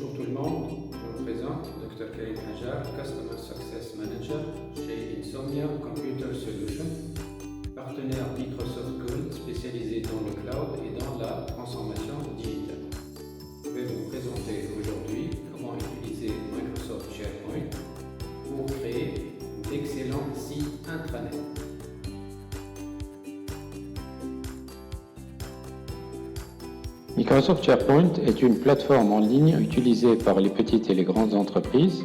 Bonjour tout le monde, je me présente, Dr Karim Hajar, Customer Success Manager chez Insomnia Computer Solutions, partenaire Microsoft Gold spécialisé dans le cloud et dans la transformation digitale. Je vais vous présenter aujourd'hui comment utiliser Microsoft SharePoint pour créer d'excellents sites intranet. Microsoft SharePoint est une plateforme en ligne utilisée par les petites et les grandes entreprises.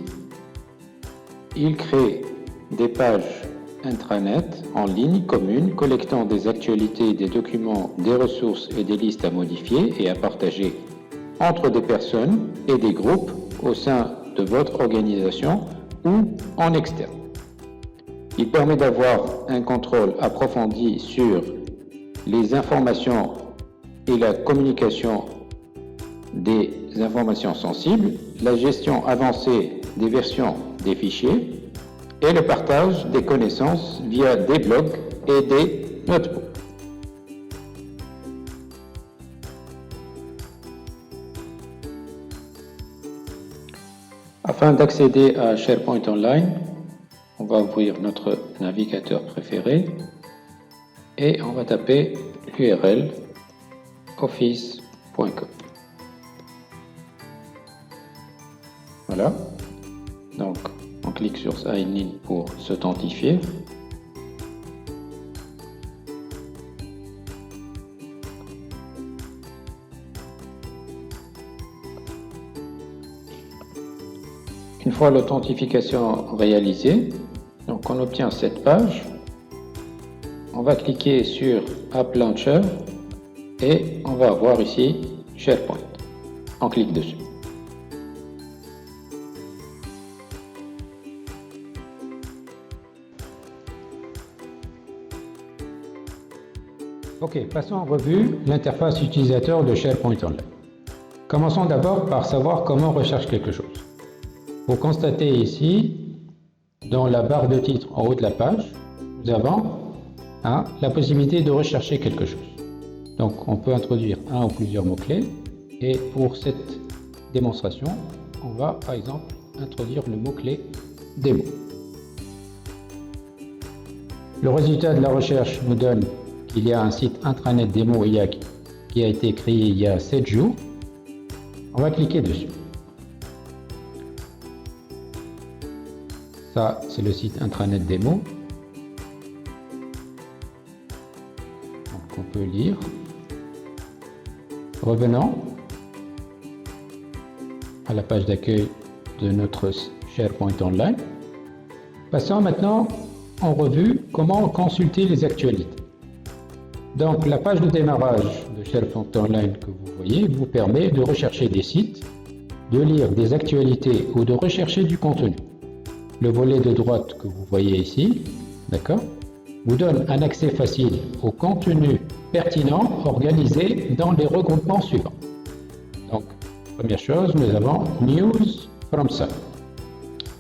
Il crée des pages intranet en ligne communes collectant des actualités, des documents, des ressources et des listes à modifier et à partager entre des personnes et des groupes au sein de votre organisation ou en externe. Il permet d'avoir un contrôle approfondi sur les informations et la communication des informations sensibles, la gestion avancée des versions des fichiers et le partage des connaissances via des blogs et des notebooks. Afin d'accéder à SharePoint Online, on va ouvrir notre navigateur préféré et on va taper l'URL office.com. Voilà. Donc, on clique sur Sign In pour s'authentifier. Une fois l'authentification réalisée, donc on obtient cette page. On va cliquer sur App Launcher et on va avoir ici SharePoint. On clique dessus. Ok, passons en revue l'interface utilisateur de SharePoint Online. Commençons d'abord par savoir comment on recherche quelque chose. Vous constatez ici, dans la barre de titre en haut de la page, nous avons la possibilité de rechercher quelque chose. Donc, on peut introduire un ou plusieurs mots-clés. Et pour cette démonstration, on va par exemple introduire le mot-clé démo. Le résultat de la recherche nous donne qu'il y a un site intranet démo qui a été créé il y a 7 jours. On va cliquer dessus. Ça, c'est le site intranet démo. Donc, on peut lire. Revenons à la page d'accueil de notre SharePoint Online. Passons maintenant en revue comment consulter les actualités. Donc, la page de démarrage de SharePoint Online que vous voyez vous permet de rechercher des sites, de lire des actualités ou de rechercher du contenu. Le volet de droite que vous voyez ici, d'accord, vous donne un accès facile au contenu pertinent organisé dans les regroupements suivants. Donc, première chose, nous avons News from Site.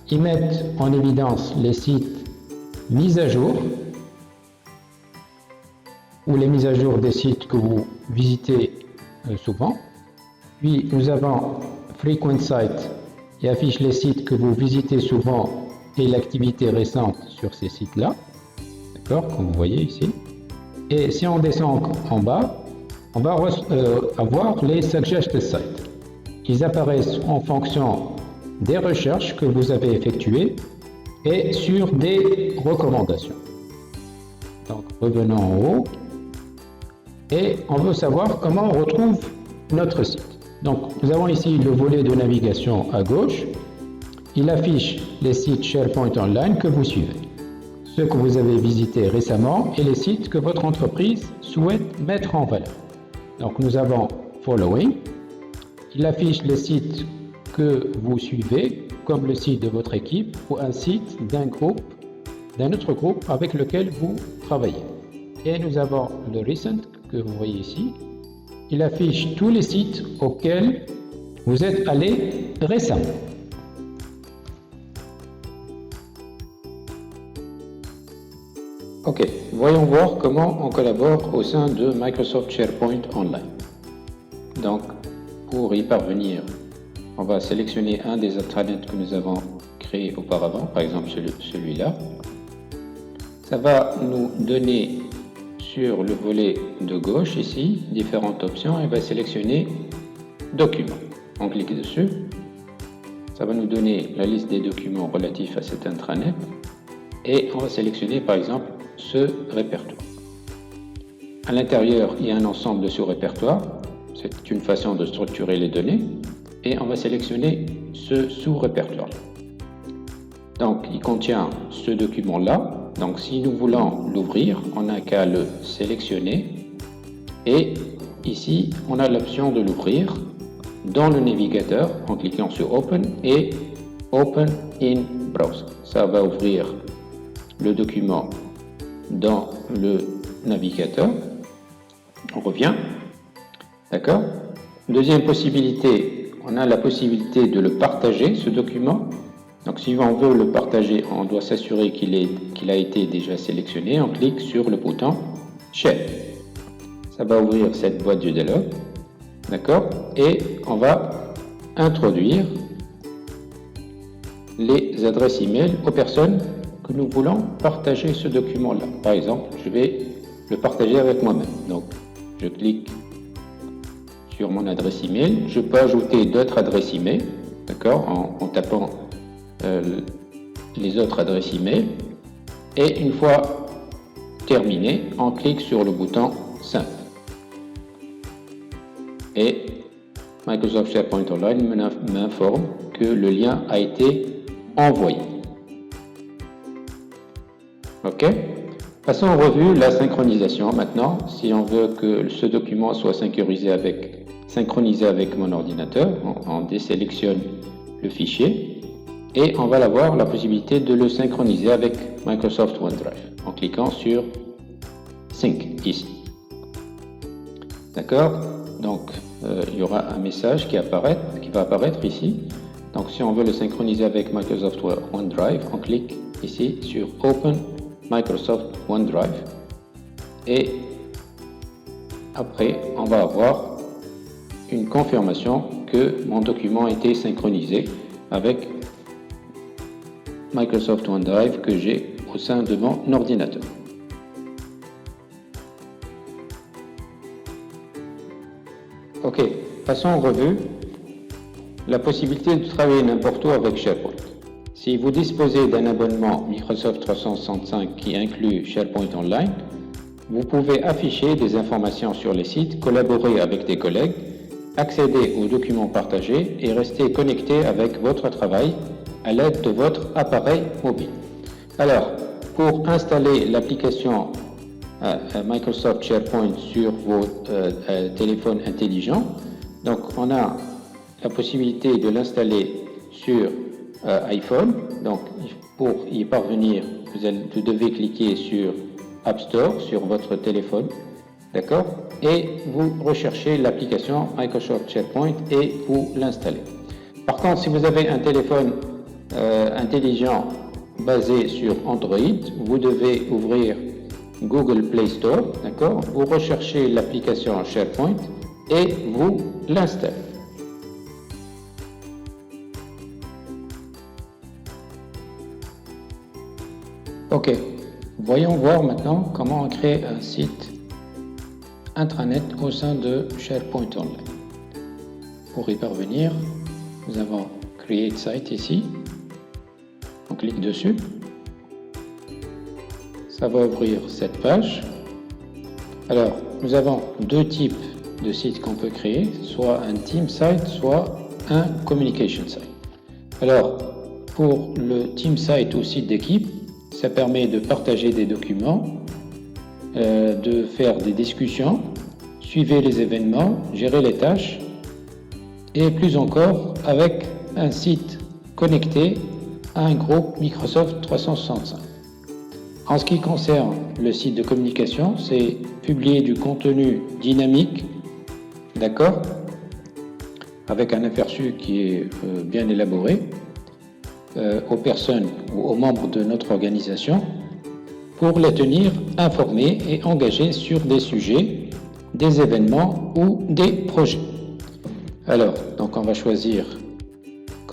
Ils mettent en évidence les sites mis à jour ou les mises à jour des sites que vous visitez souvent. Puis, nous avons Frequent Site qui affiche les sites que vous visitez souvent et l'activité récente sur ces sites-là. D'accord, comme vous voyez ici. Et si on descend en bas, on va avoir les Suggested Sites. Ils apparaissent en fonction des recherches que vous avez effectuées et sur des recommandations. Donc, revenons en haut. Et on veut savoir comment on retrouve notre site. Donc, nous avons ici le volet de navigation à gauche. Il affiche les sites SharePoint Online que vous suivez, ceux que vous avez visités récemment et les sites que votre entreprise souhaite mettre en valeur. Donc, nous avons Following. Il affiche les sites que vous suivez, comme le site de votre équipe ou un site d'un autre groupe avec lequel vous travaillez. Et nous avons le Recent que vous voyez ici. Il affiche tous les sites auxquels vous êtes allé récemment. Ok, voyons voir comment on collabore au sein de Microsoft SharePoint Online. Donc, pour y parvenir, On va sélectionner un des intranets que nous avons créé auparavant, par exemple celui-là. Ça va nous donner sur le volet de gauche ici différentes options et va sélectionner Documents. On clique dessus. Ça va nous donner la liste des documents relatifs à cet intranet et on va sélectionner par exemple ce répertoire. À l'intérieur, il y a un ensemble de sous-répertoires. C'est une façon de structurer les données et on va sélectionner ce sous-répertoire. Donc, il contient ce document-là. Donc, si nous voulons l'ouvrir, on n'a qu'à le sélectionner et ici, on a l'option de l'ouvrir dans le navigateur en cliquant sur Open et Open in Browser. Ça va ouvrir le document dans le navigateur. On revient. D'accord? Deuxième possibilité, on a la possibilité de le partager, ce document. Donc si on veut le partager, on doit s'assurer qu'il a été déjà sélectionné. On clique sur le bouton Share. Ça va ouvrir cette boîte de dialogue. D'accord? Et on va introduire les adresses email aux personnes que nous voulons partager ce document-là. Par exemple, je vais le partager avec moi-même. Donc, je clique sur mon adresse email. Je peux ajouter d'autres adresses email, d'accord, en tapant les autres adresses email. Et une fois terminé, on clique sur le bouton Simple. Et Microsoft SharePoint Online m'informe que le lien a été envoyé. OK? Passons en revue la synchronisation maintenant. Si on veut que ce document soit synchronisé avec mon ordinateur, on désélectionne le fichier et on va avoir la possibilité de le synchroniser avec Microsoft OneDrive en cliquant sur Sync ici. D'accord? Donc, il y aura un message qui va apparaître ici. Donc, si on veut le synchroniser avec Microsoft OneDrive, on clique ici sur Open Microsoft OneDrive. Et après, on va avoir une confirmation que mon document a été synchronisé avec Microsoft OneDrive que j'ai au sein de mon ordinateur. Ok, passons en revue la possibilité de travailler n'importe où avec SharePoint. Si vous disposez d'un abonnement Microsoft 365 qui inclut SharePoint Online, vous pouvez afficher des informations sur les sites, collaborer avec des collègues, accéder aux documents partagés et rester connecté avec votre travail à l'aide de votre appareil mobile. Alors, pour installer l'application Microsoft SharePoint sur vos téléphones intelligents, donc on a la possibilité de l'installer sur iPhone. Donc pour y parvenir, vous devez cliquer sur App Store sur votre téléphone, d'accord, et vous recherchez l'application Microsoft SharePoint et vous l'installez. Par contre, si vous avez un téléphone intelligent basé sur Android, vous devez ouvrir Google Play Store, d'accord, vous recherchez l'application SharePoint et vous l'installez. Ok, voyons voir maintenant comment on crée un site intranet au sein de SharePoint Online. Pour y parvenir, nous avons Create Site ici. On clique dessus. Ça va ouvrir cette page. Alors, nous avons deux types de sites qu'on peut créer, soit un team site, soit un communication site. Alors, pour le team site ou site d'équipe, ça permet de partager des documents, de faire des discussions, suivre les événements, gérer les tâches et plus encore avec un site connecté à un groupe Microsoft 365. En ce qui concerne le site de communication, c'est publier du contenu dynamique, d'accord, avec un aperçu qui est bien élaboré, aux personnes ou aux membres de notre organisation pour les tenir informés et engagés sur des sujets, des événements ou des projets. Alors, donc on va choisir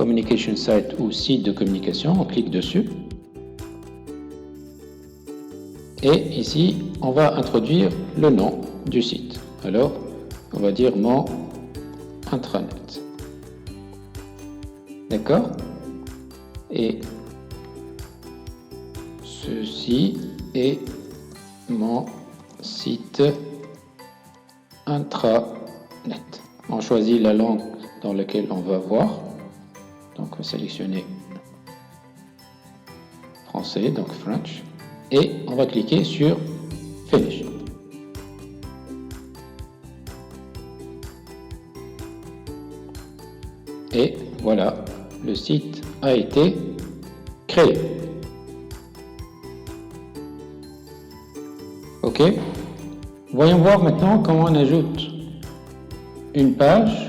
Communication Site ou site de communication, on clique dessus. Et ici, on va introduire le nom du site. Alors, on va dire mon intranet. D'accord? Et ceci est mon site intranet. On choisit la langue dans laquelle on va voir. Donc, on va sélectionner français, donc French. Et on va cliquer sur Finish. Et voilà, le site a été créé. OK. Voyons voir maintenant comment on ajoute une page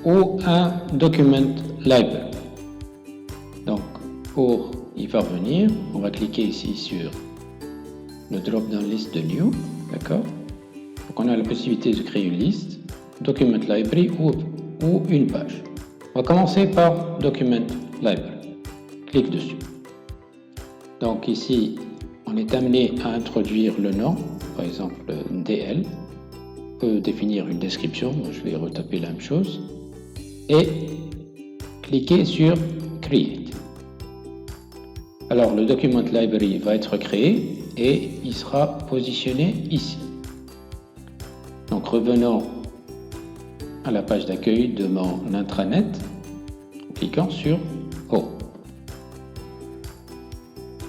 ou un document library. Donc, pour y parvenir, on va cliquer ici sur le drop-down list de New, d'accord? Donc, on a la possibilité de créer une liste, document library ou une page. On va commencer par document library. Clique dessus. Donc ici, on est amené à introduire le nom, par exemple DL. On peut définir une description, je vais retaper la même chose. Et cliquer sur Create. Alors le document library va être créé et il sera positionné ici. Donc revenons à la page d'accueil de mon intranet en cliquant sur Home.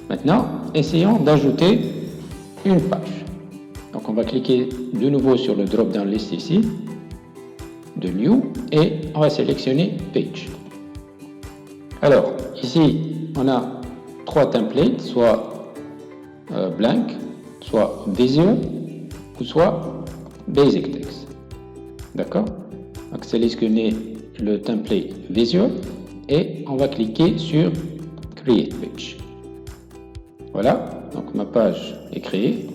Maintenant, essayons d'ajouter une page. Donc on va cliquer de nouveau sur le drop-down list ici, de New, et on va sélectionner Page. Alors, ici, on a 3 templates, soit blank, soit visual, ou soit basic text. D'accord? Donc sélectionner le template visual et on va cliquer sur Create Page. Voilà, donc ma page est créée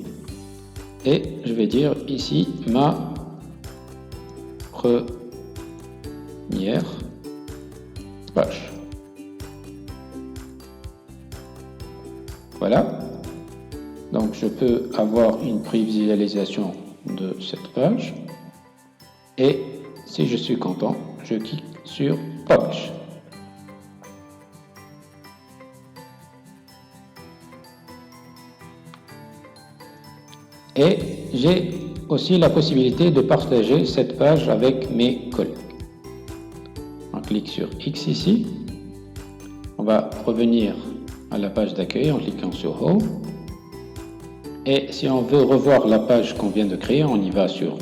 et je vais dire ici ma première page. Voilà, donc je peux avoir une prévisualisation de cette page et si je suis content, je clique sur Publish. Et j'ai aussi la possibilité de partager cette page avec mes collègues. On clique sur X ici. On va revenir à la page d'accueil en cliquant sur Home. Et si on veut revoir la page qu'on vient de créer, on y va sur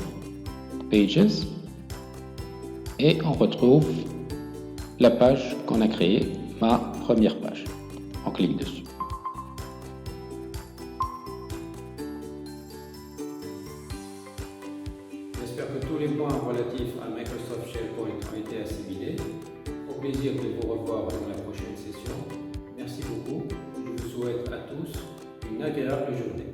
Pages. Et on retrouve la page qu'on a créée, ma première page. On clique dessus. J'espère que tous les points relatifs à Microsoft SharePoint ont été assimilés. Au plaisir de vous revoir dans la prochaine session. Merci beaucoup. Je vous souhaite à tous une agréable journée.